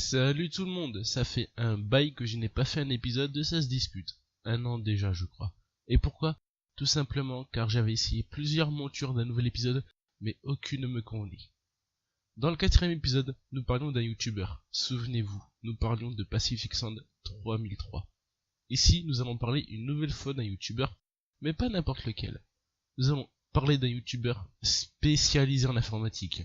Salut tout le monde, ça fait un bail que je n'ai pas fait un épisode de Ça se dispute. 1 an déjà je crois. Et pourquoi? Tout simplement car j'avais essayé plusieurs montures d'un nouvel épisode, mais aucune ne me convenait. Dans le 4e épisode, nous parlions d'un youtubeur. Souvenez-vous, nous parlions de Pacific Sound 3003. Ici, nous allons parler une nouvelle fois d'un youtubeur, mais pas n'importe lequel. Nous allons parler d'un youtubeur spécialisé en informatique.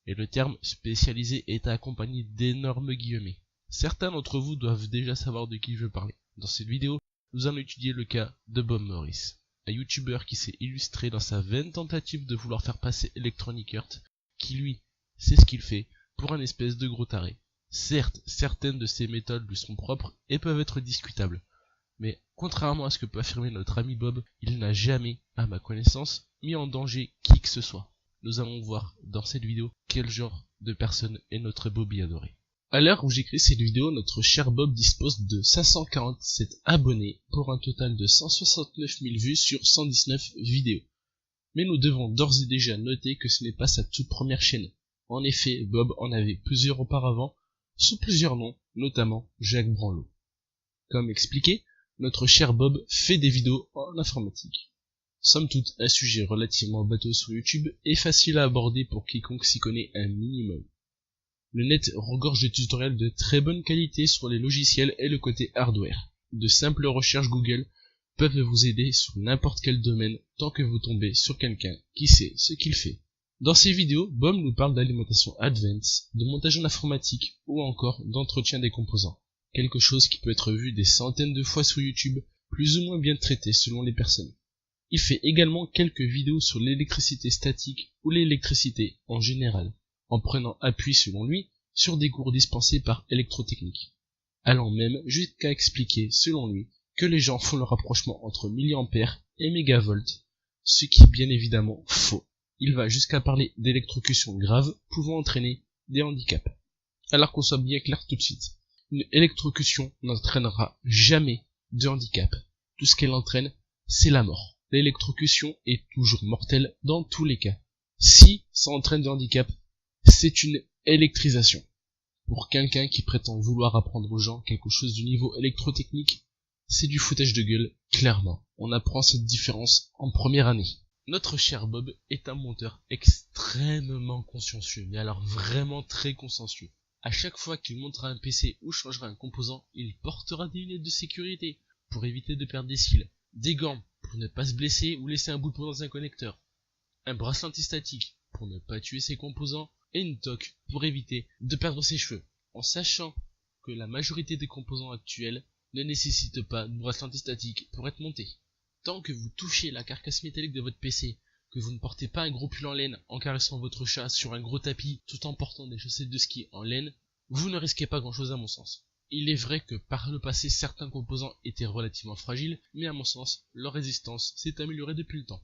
Et le terme spécialisé est accompagné d'énormes guillemets. Certains d'entre vous doivent déjà savoir de qui je veux parler. Dans cette vidéo, nous allons étudier le cas de Bob Morris, un youtubeur qui s'est illustré dans sa vaine tentative de vouloir faire passer Electronic Arts, qui lui, sait ce qu'il fait, pour un espèce de gros taré. Certes, certaines de ses méthodes lui sont propres et peuvent être discutables. Mais contrairement à ce que peut affirmer notre ami Bob, il n'a jamais, à ma connaissance, mis en danger qui que ce soit. Nous allons voir dans cette vidéo quel genre de personne est notre Bobby adoré. À l'heure où j'écris cette vidéo, notre cher Bob dispose de 547 abonnés pour un total de 169 000 vues sur 119 vidéos. Mais nous devons d'ores et déjà noter que ce n'est pas sa toute première chaîne. En effet, Bob en avait plusieurs auparavant, sous plusieurs noms, notamment Jacques Branlo. Comme expliqué, notre cher Bob fait des vidéos en informatique. Somme toute, un sujet relativement bateau sur YouTube et facile à aborder pour quiconque s'y connaît un minimum. Le net regorge de tutoriels de très bonne qualité sur les logiciels et le côté hardware. De simples recherches Google peuvent vous aider sur n'importe quel domaine tant que vous tombez sur quelqu'un qui sait ce qu'il fait. Dans ces vidéos, Bob nous parle d'alimentation advanced, de montage en informatique ou encore d'entretien des composants. Quelque chose qui peut être vu des centaines de fois sur YouTube, plus ou moins bien traité selon les personnes. Il fait également quelques vidéos sur l'électricité statique ou l'électricité en général, en prenant appui selon lui sur des cours dispensés par Électrotechnique, allant même jusqu'à expliquer selon lui que les gens font le rapprochement entre milliampères et mégavolt, ce qui est bien évidemment faux. Il va jusqu'à parler d'électrocution grave pouvant entraîner des handicaps. Alors qu'on soit bien clair tout de suite, une électrocution n'entraînera jamais de handicap. Tout ce qu'elle entraîne, c'est la mort. L'électrocution est toujours mortelle dans tous les cas. Si ça entraîne de handicap, c'est une électrisation. Pour quelqu'un qui prétend vouloir apprendre aux gens quelque chose du niveau électrotechnique, c'est du foutage de gueule, clairement. On apprend cette différence en première année. Notre cher Bob est un monteur extrêmement consciencieux, mais alors vraiment très consciencieux. À chaque fois qu'il montera un PC ou changera un composant, il portera des lunettes de sécurité pour éviter de perdre des cils, des gants pour ne pas se blesser ou laisser un bout de peau dans un connecteur, un bracelet antistatique pour ne pas tuer ses composants et une toque pour éviter de perdre ses cheveux, en sachant que la majorité des composants actuels ne nécessitent pas de bracelet antistatique pour être montés. Tant que vous touchez la carcasse métallique de votre PC, que vous ne portez pas un gros pull en laine en caressant votre chat sur un gros tapis tout en portant des chaussettes de ski en laine, vous ne risquez pas grand chose à mon sens. Il est vrai que par le passé certains composants étaient relativement fragiles, mais à mon sens, leur résistance s'est améliorée depuis le temps.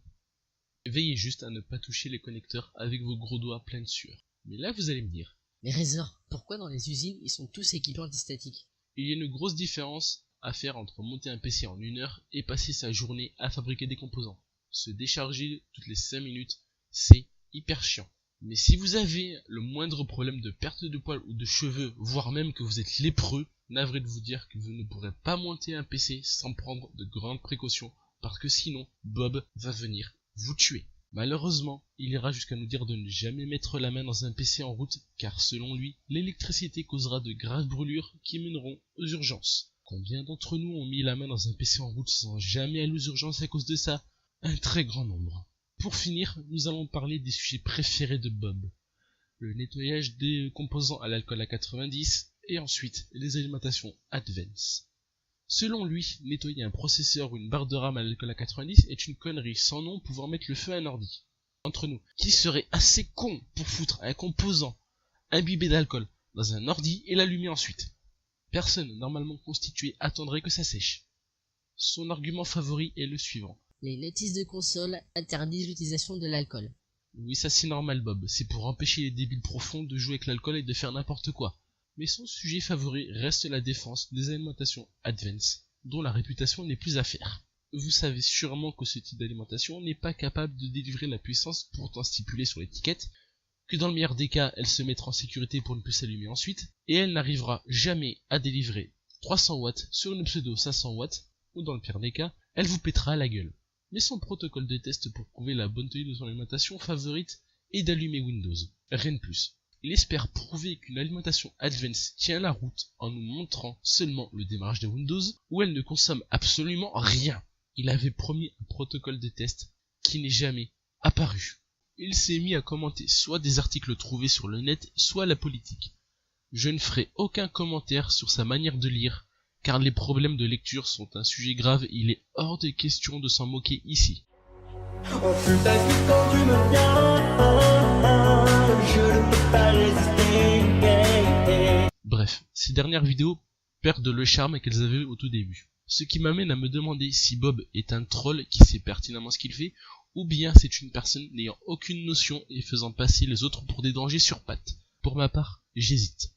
Veillez juste à ne pas toucher les connecteurs avec vos gros doigts pleins de sueur. Mais là vous allez me dire, Mais Razer, pourquoi dans les usines ils sont tous équipés antistatiques? il y a une grosse différence à faire entre monter un PC en 1 heure et passer sa journée à fabriquer des composants. Se décharger toutes les 5 minutes, c'est hyper chiant. Mais si vous avez le moindre problème de perte de poils ou de cheveux, voire même que vous êtes lépreux, navré de vous dire que vous ne pourrez pas monter un PC sans prendre de grandes précautions, parce que sinon, Bob va venir vous tuer. Malheureusement, il ira jusqu'à nous dire de ne jamais mettre la main dans un PC en route, car selon lui, l'électricité causera de graves brûlures qui mèneront aux urgences. Combien d'entre nous ont mis la main dans un PC en route sans jamais aller aux urgences à cause de ça? Un très grand nombre. Pour finir, nous allons parler des sujets préférés de Bob. Le nettoyage des composants à l'alcool à 90 et ensuite les alimentations advanced. Selon lui, nettoyer un processeur ou une barre de RAM à l'alcool à 90 est une connerie sans nom pouvant mettre le feu à un ordi. Entre nous, qui serait assez con pour foutre un composant imbibé d'alcool dans un ordi et l'allumer ensuite? Personne normalement constitué attendrait que ça sèche. Son argument favori est le suivant. Les notices de console interdisent l'utilisation de l'alcool. Oui, ça c'est normal Bob, c'est pour empêcher les débiles profonds de jouer avec l'alcool et de faire n'importe quoi. Mais son sujet favori reste la défense des alimentations advanced, dont la réputation n'est plus à faire. Vous savez sûrement que ce type d'alimentation n'est pas capable de délivrer la puissance pourtant stipulée sur l'étiquette, que dans le meilleur des cas, elle se mettra en sécurité pour ne plus s'allumer ensuite, et elle n'arrivera jamais à délivrer 300 watts sur une pseudo 500 watts, ou dans le pire des cas, elle vous pètera à la gueule. Mais son protocole de test pour prouver la bonne tenue de son alimentation favorite est d'allumer Windows, rien de plus. Il espère prouver qu'une alimentation Advance tient la route en nous montrant seulement le démarrage de Windows, où elle ne consomme absolument rien. Il avait promis un protocole de test qui n'est jamais apparu. Il s'est mis à commenter soit des articles trouvés sur le net, soit la politique. Je ne ferai aucun commentaire sur sa manière de lire, car les problèmes de lecture sont un sujet grave et il est hors de question de s'en moquer ici. On fut assis quand tu me viens, je ne peux pas résister. Bref, ces dernières vidéos perdent le charme qu'elles avaient au tout début. Ce qui m'amène à me demander si Bob est un troll qui sait pertinemment ce qu'il fait, ou bien c'est une personne n'ayant aucune notion et faisant passer les autres pour des dangers sur pattes. Pour ma part, j'hésite.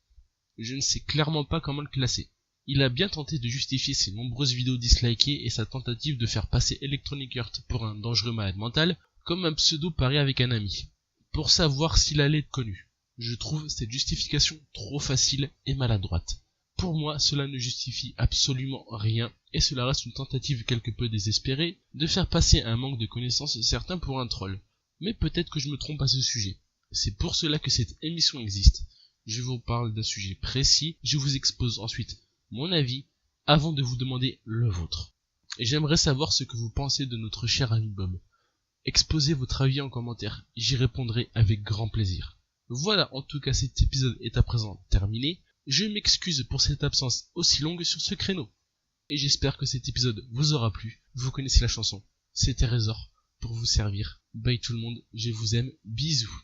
Je ne sais clairement pas comment le classer. Il a bien tenté de justifier ses nombreuses vidéos dislikées et sa tentative de faire passer Electronic Heart pour un dangereux malade mental, comme un pseudo paré avec un ami, pour savoir s'il allait être connu. Je trouve cette justification trop facile et maladroite. Pour moi, cela ne justifie absolument rien, et cela reste une tentative quelque peu désespérée de faire passer un manque de connaissances certain pour un troll. Mais peut-être que je me trompe à ce sujet. C'est pour cela que cette émission existe. Je vous parle d'un sujet précis, je vous expose ensuite mon avis, avant de vous demander le vôtre. Et j'aimerais savoir ce que vous pensez de notre cher ami Bob. Exposez votre avis en commentaire, j'y répondrai avec grand plaisir. Voilà, en tout cas cet épisode est à présent terminé. Je m'excuse pour cette absence aussi longue sur ce créneau. Et j'espère que cet épisode vous aura plu. Vous connaissez la chanson. C'était Résor pour vous servir. Bye tout le monde, je vous aime, bisous.